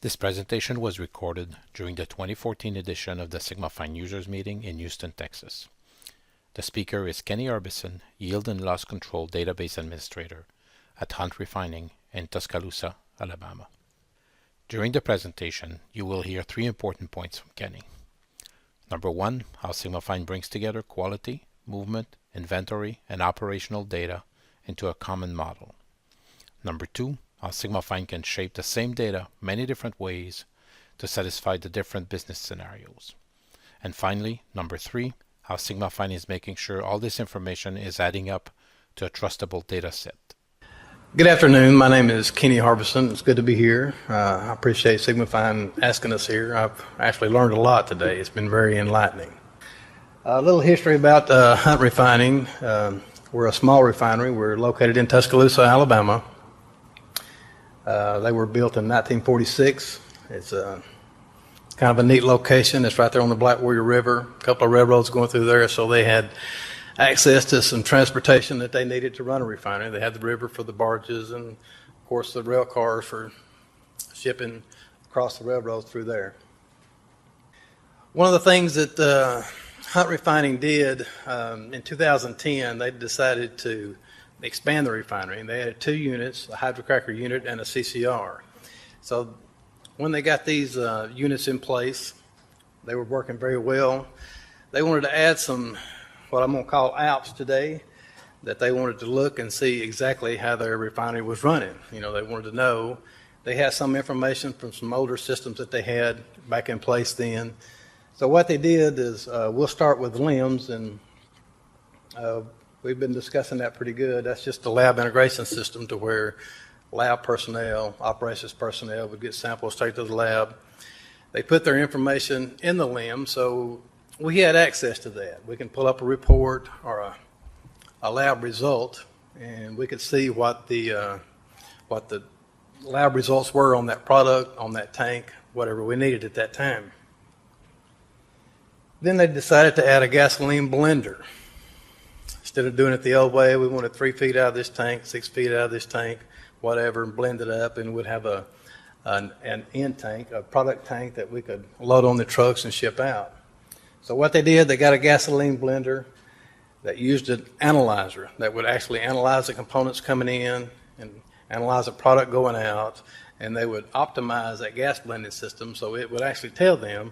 This presentation was recorded during the 2014 edition of the Sigmafine Users Meeting in Houston, Texas. The speaker is Kenny Arbison, Yield and Loss Control Database Administrator at Hunt Refining in Tuscaloosa, Alabama. During the presentation, you will hear three important points from Kenny. Number one, how Sigmafine brings together quality, movement, inventory, and operational data into a common model. Number two, how Sigmafine can shape the same data many different ways to satisfy the different business scenarios. And finally, number three, how Sigmafine is making sure all this information is adding up to a trustable data set. Good afternoon. My name is Kenny Harbison. It's good to be here. I appreciate Sigmafine asking us here. I've actually learned a lot today. It's been very enlightening. A little history about Hunt Refining. We're a small refinery. We're located in Tuscaloosa, Alabama. They were built in 1946. It's kind of a neat location. It's right there on the Black Warrior River. A couple of railroads going through there, so they had access to some transportation that they needed to run a refinery. They had the river for the barges and, of course, the rail cars for shipping across the railroads through there. One of the things that Hunt Refining did in 2010, they decided to expand the refinery. They had two units, a hydrocracker unit and a CCR. So when they got these units in place, they were working very well. They wanted to add some, what I'm going to call apps today, that they wanted to look and see exactly how their refinery was running. You know, they wanted to know. They had some information from some older systems that they had back in place then. So what they did is, we'll start with LIMS, and we've been discussing that pretty good. That's just the lab integration system to where lab personnel, operations personnel would get samples straight to the lab. They put their information in the LIM, so we had access to that. We can pull up a report or a lab result, and we could see what the lab results were on that product, on that tank, whatever we needed at that time. Then they decided to add a gasoline blender. Instead of doing it the old way, we wanted 3 feet out of this tank, 6 feet out of this tank, whatever, and blend it up, and we'd have an end tank, a product tank that we could load on the trucks and ship out. So what they did, they got a gasoline blender that used an analyzer that would actually analyze the components coming in and analyze the product going out, and they would optimize that gas blending system so it would actually tell them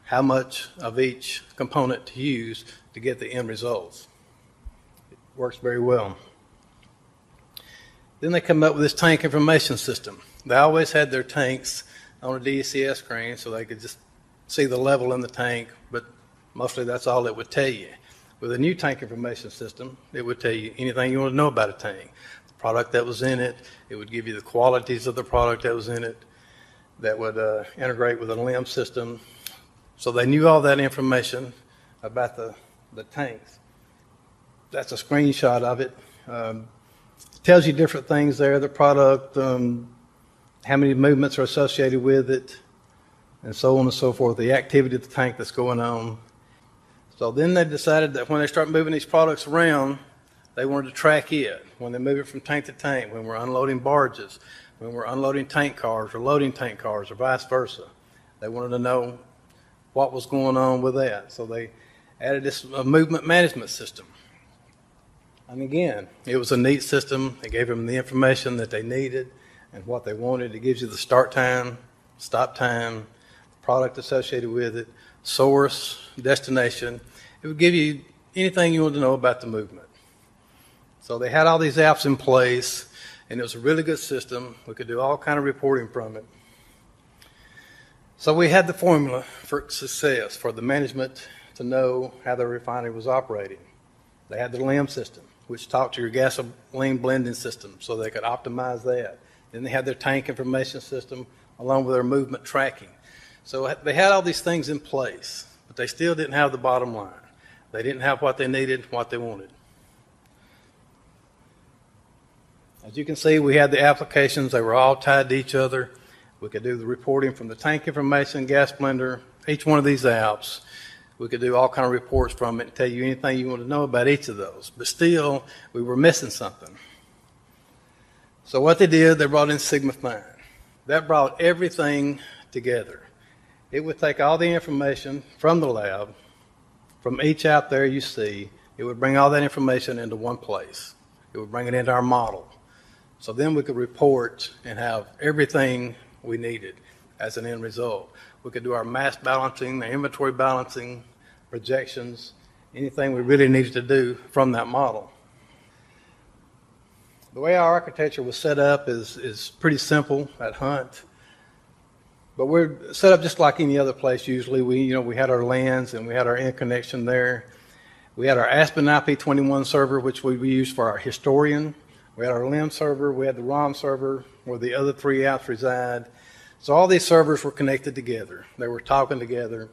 how much of each component to use to get the end results. It works very well. Then they come up with this tank information system. They always had their tanks on a DECS screen so they could just see the level in the tank, but mostly that's all it would tell you. With a new tank information system, it would tell you anything you want to know about a tank. The product that was in it, it would give you the qualities of the product that was in it, that would integrate with a LIM system. So they knew all that information about the tanks. That's a screenshot of it. It tells you different things there, the product, how many movements are associated with it, and so on and so forth, the activity of the tank that's going on. So then they decided that when they start moving these products around, they wanted to track it. When they move it from tank to tank, when we're unloading barges, when we're unloading tank cars or loading tank cars or vice versa. They wanted to know what was going on with that. So they added this movement management system. And again, it was a neat system. It gave them the information that they needed and what they wanted. It gives you the start time, stop time, product associated with it, source, destination. It would give you anything you wanted to know about the movement. So they had all these apps in place, and it was a really good system. We could do all kind of reporting from it. So we had the formula for success for the management to know how the refinery was operating. They had the LIM system, which talked to your gasoline blending system, so they could optimize that. Then they had their tank information system along with their movement tracking. So they had all these things in place, but they still didn't have the bottom line. They didn't have what they needed, what they wanted. As you can see, we had the applications. They were all tied to each other. We could do the reporting from the tank information, gas blender, each one of these apps. We could do all kind of reports from it and tell you anything you want to know about each of those. But still, we were missing something. So what they did, they brought in Sigmafine. That brought everything together. It would take all the information from the lab, from each out there you see, it would bring all that information into one place. It would bring it into our model. So then we could report and have everything we needed as an end result. We could do our mass balancing, the inventory balancing, projections, anything we really needed to do from that model. The way our architecture was set up is pretty simple at Hunt, but we're set up just like any other place usually. We had our LANs and we had our end connection there. We had our Aspen IP21 server, which we used for our historian. We had our LIM server, we had the ROM server where the other 3 apps reside. So all these servers were connected together. They were talking together,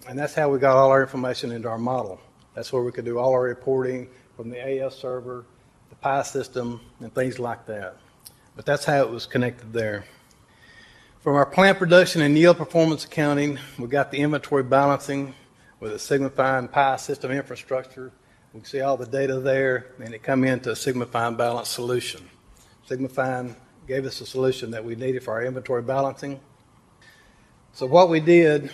and that's how we got all our information into our model. That's where we could do all our reporting from the AS server, the PI system, and things like that. But that's how it was connected there. From our plant production and yield performance accounting, we got the inventory balancing with a Sigmafine PI system infrastructure. We can see all the data there, and it come into a Sigmafine balance solution. Sigmafine gave us a solution that we needed for our inventory balancing. So what we did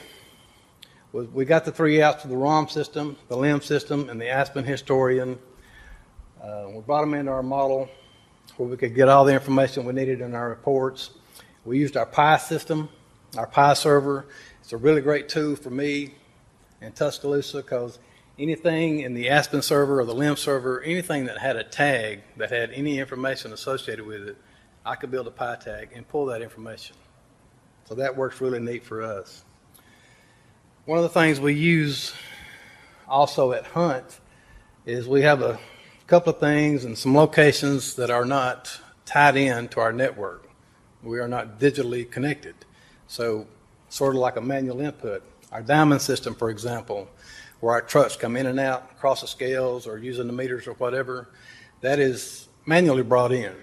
was we got the 3 apps of the ROM system, the LIM system, and the Aspen historian. We brought them into our model where we could get all the information we needed in our reports. We used our PI system, our PI server. It's a really great tool for me in Tuscaloosa because anything in the Aspen server or the LIM server, anything that had a tag that had any information associated with it, I could build a PI tag and pull that information. So that works really neat for us. One of the things we use also at Hunt is we have a couple of things and some locations that are not tied in to our network. We are not digitally connected. So sort of like a manual input. Our diamond system, for example, where our trucks come in and out across the scales or using the meters or whatever, that is manually brought in.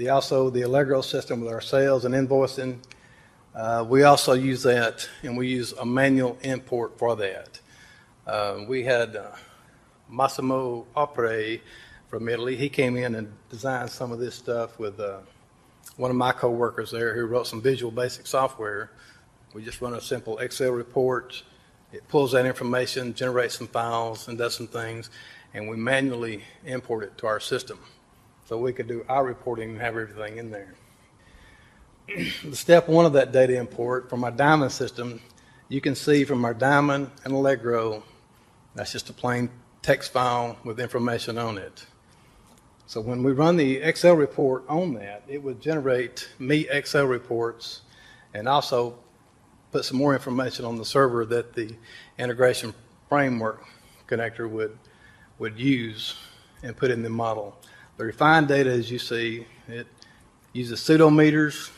Also the Allegro system with our sales and invoicing, we also use that, and we use a manual import for that. We had Massimo Opre from Italy. He came in and designed some of this stuff with one of my co-workers there who wrote some Visual Basic software. We just run a simple Excel report. It pulls that information, generates some files, and does some things, and we manually import it to our system. So we could do our reporting and have everything in there. The step 1 of that data import from our Diamond system, you can see from our Diamond and Allegro, that's just a plain text file with information on it. So when we run the Excel report on that, it would generate me Excel reports and also put some more information on the server that the integration framework connector would use and put in the model. The refined data, as you see, it uses pseudometers.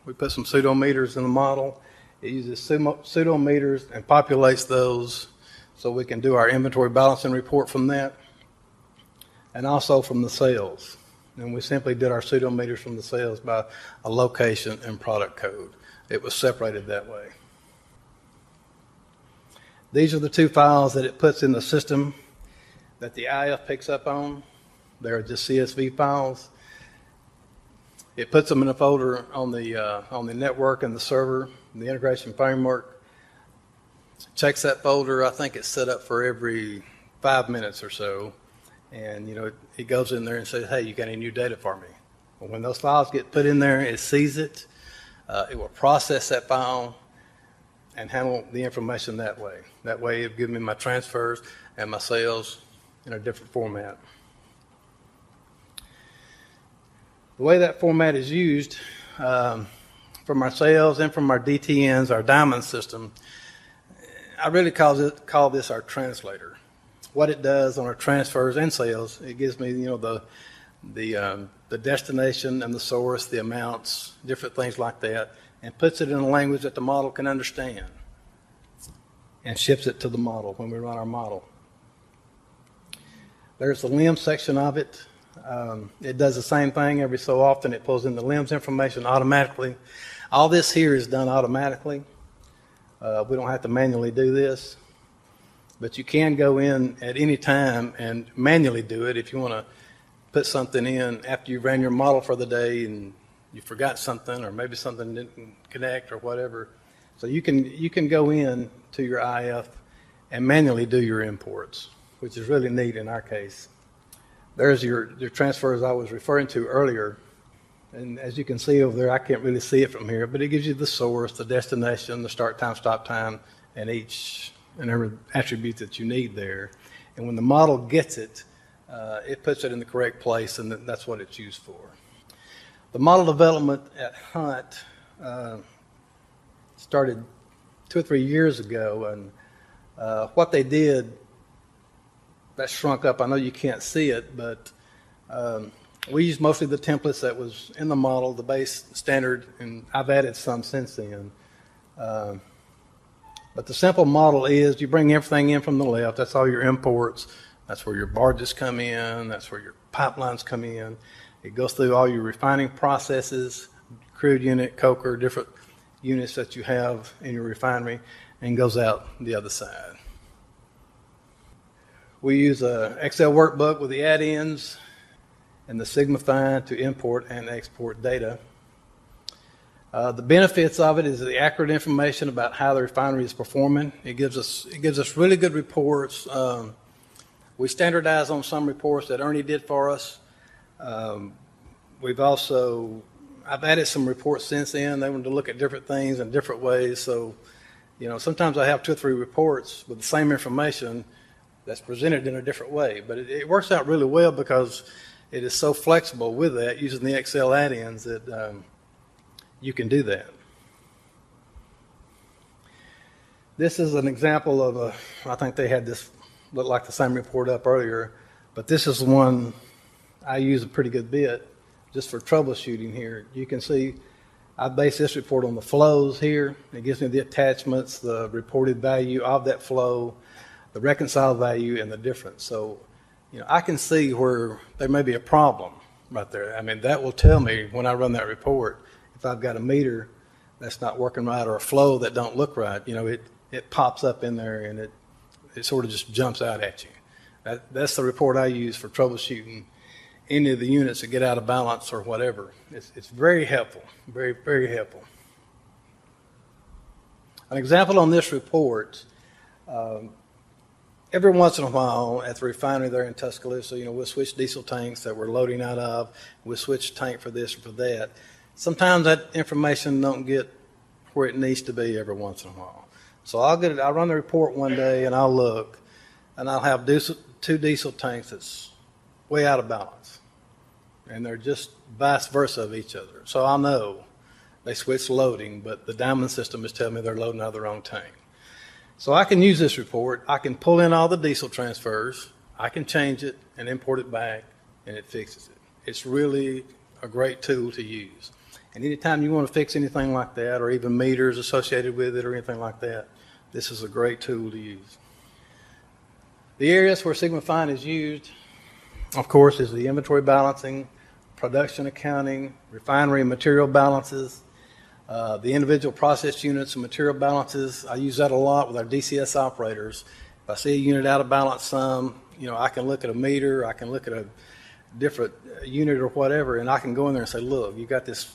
We put some pseudometers in the model. It uses pseudometers and populates those so we can do our inventory balancing report from that, and also from the sales. And we simply did our pseudometers from the sales by a location and product code. It was separated that way. These are the 2 files that it puts in the system that the IF picks up on. They're just CSV files. It puts them in a folder on the network and the server, the integration framework. Checks that folder. I think it's set up for every 5 minutes or so. And it goes in there and says, hey, you got any new data for me? Well, when those files get put in there, it sees it. It will process that file and handle the information that way. That way it'll give me my transfers and my sales in a different format. The way that format is used from our sales and from our DTNs, our Diamond system, I really call this our translator. What it does on our transfers and sales, it gives me the destination and the source, the amounts, different things like that, and puts it in a language that the model can understand and ships it to the model when we run our model. There's the LIM section of it. It does the same thing every so often. It pulls in the LIMS information automatically. All this here is done automatically. We don't have to manually do this, but you can go in at any time and manually do it if you want to put something in after you ran your model for the day and you forgot something, or maybe something didn't connect or whatever. So you can go in to your IF and manually do your imports, which is really neat in our case. There's your transfers I was referring to earlier. And as you can see over there, I can't really see it from here, but it gives you the source, the destination, the start time, stop time, and every attribute that you need there. And when the model gets it, it puts it in the correct place, and that's what it's used for. The model development at Hunt started 2 or 3 years ago, and what they did, that shrunk up. I know you can't see it, but we used mostly the templates that was in the model, the base standard, and I've added some since then. But the simple model is you bring everything in from the left. That's all your imports. That's where your barges come in. That's where your pipelines come in. It goes through all your refining processes, crude unit, coker, different units that you have in your refinery, and goes out the other side. We use an Excel workbook with the add-ins and the Sigmafine to import and export data. The benefits of it is the accurate information about how the refinery is performing. It gives us really good reports. We standardize on some reports that Ernie did for us. I've added some reports since then. They want to look at different things in different ways. So, sometimes I have 2 or 3 reports with the same information that's presented in a different way. But it works out really well because it is so flexible with that, using the Excel add-ins, that you can do that. This is an example of I think they had this look like the same report up earlier, but this is the one I use a pretty good bit just for troubleshooting here. You can see I base this report on the flows here. It gives me the attachments, the reported value of that flow, the reconciled value, and the difference. So, I can see where there may be a problem right there. I mean, that will tell me when I run that report if I've got a meter that's not working right or a flow that don't look right. It pops up in there and it sort of just jumps out at you. That's the report I use for troubleshooting any of the units that get out of balance or whatever. It's very helpful, very, very helpful. An example on this report, every once in a while at the refinery there in Tuscaloosa, we'll switch diesel tanks that we're loading out of. We'll switch tank for this or for that. Sometimes that information don't get where it needs to be every once in a while. So I'll run the report one day and I'll look, and I'll have 2 diesel tanks that's way out of balance. And they're just vice versa of each other. So I'll know they switched loading, but the diamond system is telling me they're loading out of their own tank. So I can use this report. I can pull in all the diesel transfers. I can change it and import it back, and it fixes it. It's really a great tool to use. And anytime you want to fix anything like that, or even meters associated with it or anything like that, this is a great tool to use. The areas where Sigmafine is used, of course, is the inventory balancing, production accounting, refinery and material balances, the individual process units and material balances. I use that a lot with our DCS operators. If I see a unit out of balance some, I can look at a meter, I can look at a different unit or whatever, and I can go in there and say, look, you got this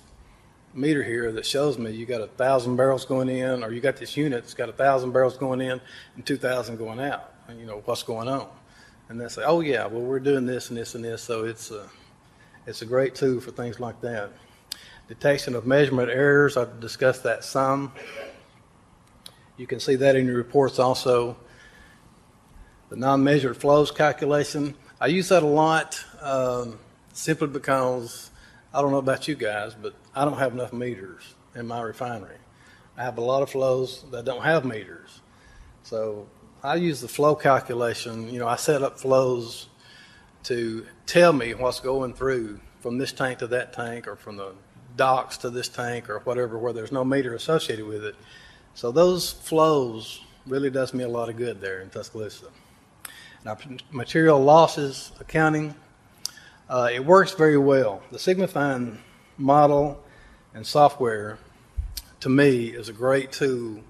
meter here that shows me you got 1,000 barrels going in, or you got this unit that's got 1,000 barrels going in and 2,000 going out. And what's going on? And they say, oh yeah, well, we're doing this and this and this. So it's a great tool for things like that. Detection of measurement errors, I've discussed that some. You can see that in your reports also. The non-measured flows calculation, I use that a lot simply because I don't know about you guys, but I don't have enough meters in my refinery. I have a lot of flows that don't have meters. So I use the flow calculation. I set up flows to tell me what's going through from this tank to that tank, or from the docks to this tank, or whatever, where there's no meter associated with it. So those flows really does me a lot of good there in Tuscaloosa. Now, material losses accounting, it works very well. The Sigmafine model and software, to me, is a great tool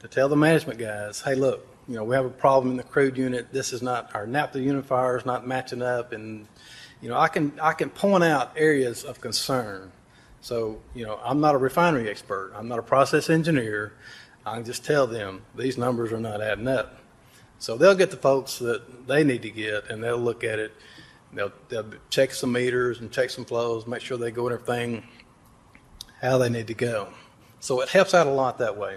to tell the management guys, hey, look, we have a problem in the crude unit. This is not, our naphtha unifier is not matching up. And, I can point out areas of concern So, I'm not a refinery expert. I'm not a process engineer. I can just tell them these numbers are not adding up. So they'll get the folks that they need to get, and they'll look at it. They'll check some meters and check some flows, make sure they go in everything how they need to go. So it helps out a lot that way.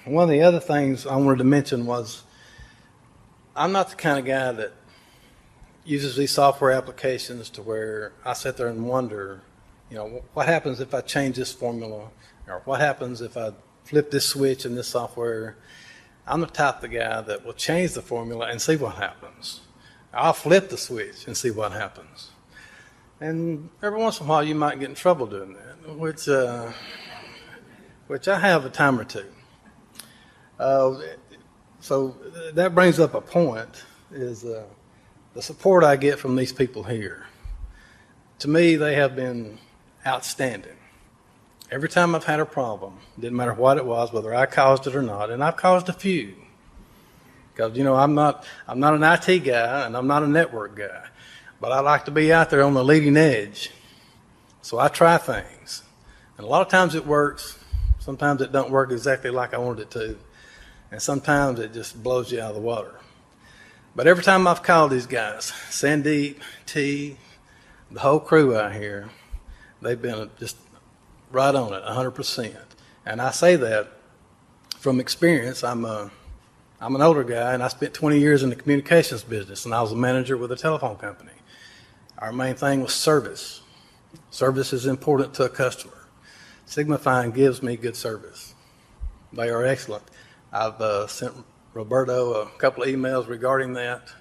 One of the other things I wanted to mention was I'm not the kind of guy that uses these software applications to where I sit there and wonder, what happens if I change this formula, or what happens if I flip this switch in this software. I'm the type of guy that will change the formula and see what happens. I'll flip the switch and see what happens. And every once in a while you might get in trouble doing that, which I have a time or two. So that brings up a point, is the support I get from these people here. To me, they have been outstanding. Every time I've had a problem, didn't matter what it was, whether I caused it or not, and I've caused a few. Because, I'm not an IT guy and I'm not a network guy, but I like to be out there on the leading edge. So I try things. And a lot of times it works. Sometimes it don't work exactly like I wanted it to. And sometimes it just blows you out of the water. But every time I've called these guys, Sandeep, T, the whole crew out here, they've been just right on it, 100%. And I say that from experience. I'm an older guy, and I spent 20 years in the communications business, and I was a manager with a telephone company. Our main thing was service. Service is important to a customer. Sigmafine gives me good service. They are excellent. I've sent Roberto a couple of emails regarding that,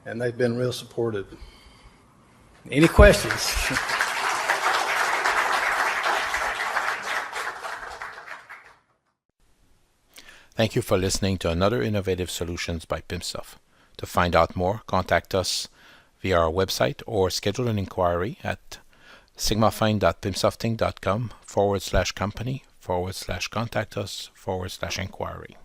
and they've been real supportive. Any questions? Thank you for listening to another Innovative Solutions by PIMSoft. To find out more, contact us via our website or schedule an inquiry at sigmafine.pimsofting.com/company/contact us/inquiry.